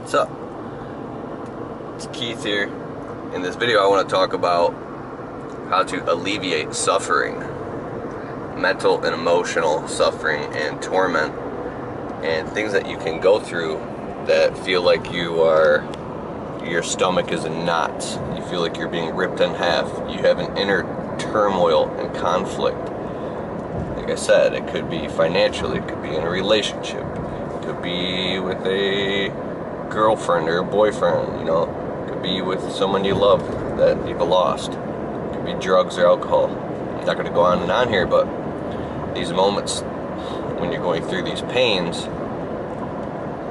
What's up? It's Keith here. In this video I want to talk about how to alleviate suffering, mental and emotional suffering and torment, and things that you can go through that feel like your stomach is in knots. You feel like you're being ripped in half. You have an inner turmoil and conflict. Like I said, it could be financially, it could be in a relationship, it could be with a girlfriend or a boyfriend, it could be with someone you love that you've lost. It could be drugs or alcohol. I'm not going to go on and on here, but these moments when you're going through these pains,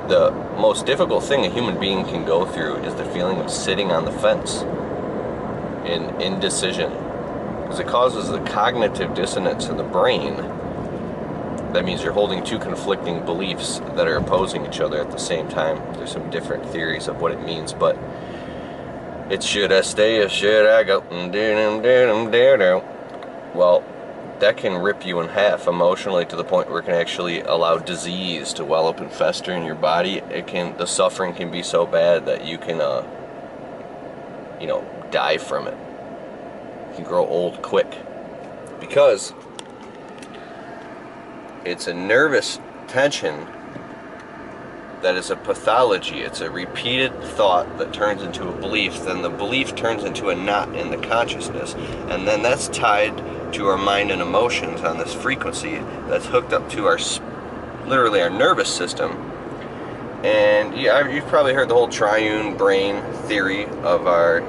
the most difficult thing a human being can go through is the feeling of sitting on the fence in indecision, because it causes the cognitive dissonance in the brain. That means you're holding two conflicting beliefs that are opposing each other at the same time. There's some different theories of what it means, but it's should I stay or should I go? Well, that can rip you in half emotionally to the point where it can actually allow disease to well up and fester in your body. The suffering can be so bad that you can, die from it. You can grow old quick because it's a nervous tension that is a pathology. It's a repeated thought that turns into a belief. Then the belief turns into a knot in the consciousess, and then that's tied to our mind and emotions on this frequency that's hooked up to literally our nervous system. And you've probably heard the whole triune brain theory of our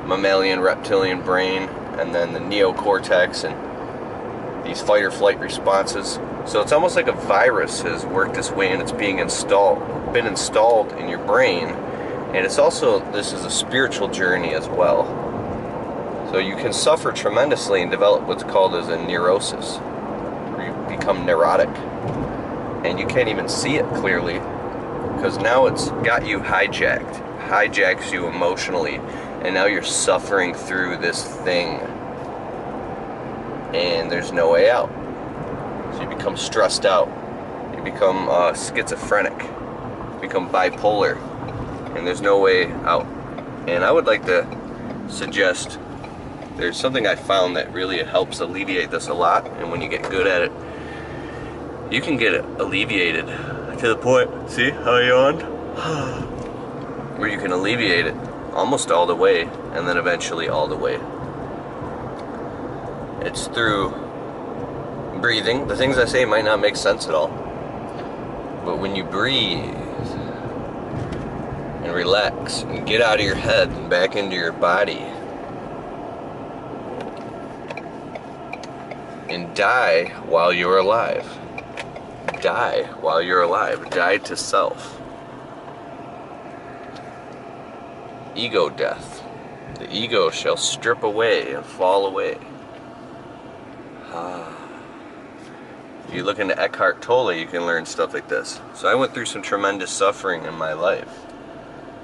mammalian reptilian brain, and then the neocortex and these fight or flight responses. So it's almost like a virus has worked its way and it's been installed in your brain. And this is a spiritual journey as well. So you can suffer tremendously and develop what's called as a neurosis, where you become neurotic and you can't even see it clearly, because now it's got you hijacks you emotionally, and now you're suffering through this thing and there's no way out. So you become stressed out, you become schizophrenic, you become bipolar, and there's no way out. And I would like to suggest there's something I found that really helps alleviate this a lot, and when you get good at it, you can get it alleviated to the point, see how I yawned? Where you can alleviate it almost all the way, and then eventually all the way. It's through breathing. The things I say might not make sense at all, but when you breathe and relax and get out of your head and back into your body and die while you're alive. Die while you're alive. Die to self. Ego death. The ego shall strip away and fall away. If you look into Eckhart Tolle, you can learn stuff like this. So I went through some tremendous suffering in my life,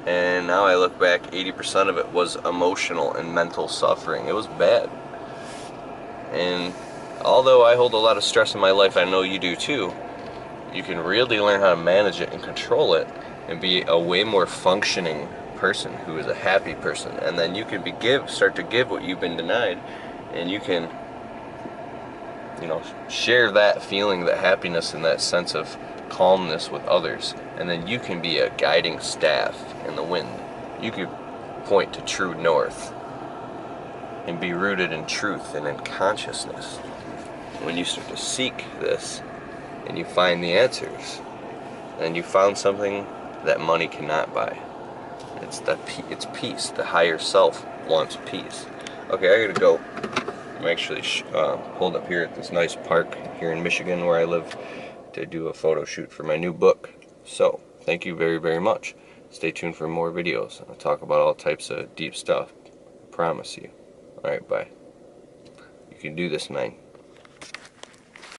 and now I look back, 80% of it was emotional and mental suffering. It was bad. And although I hold a lot of stress in my life, I know you do too, you can really learn how to manage it and control it and be a way more functioning person who is a happy person. And then you can start to give what you've been denied, and you can share that feeling, that happiness and that sense of calmness with others. And then you can be a guiding staff in the wind. You could point to true north and be rooted in truth and in consciousness. When you start to seek this and you find the answers, and you found something that money cannot buy. It's peace. The higher self wants peace. Okay, I gotta go. I'm actually pulled up here at this nice park here in Michigan where I live to do a photo shoot for my new book. So, thank you very, very much. Stay tuned for more videos. I'll talk about all types of deep stuff. I promise you. Alright, bye. You can do this, man.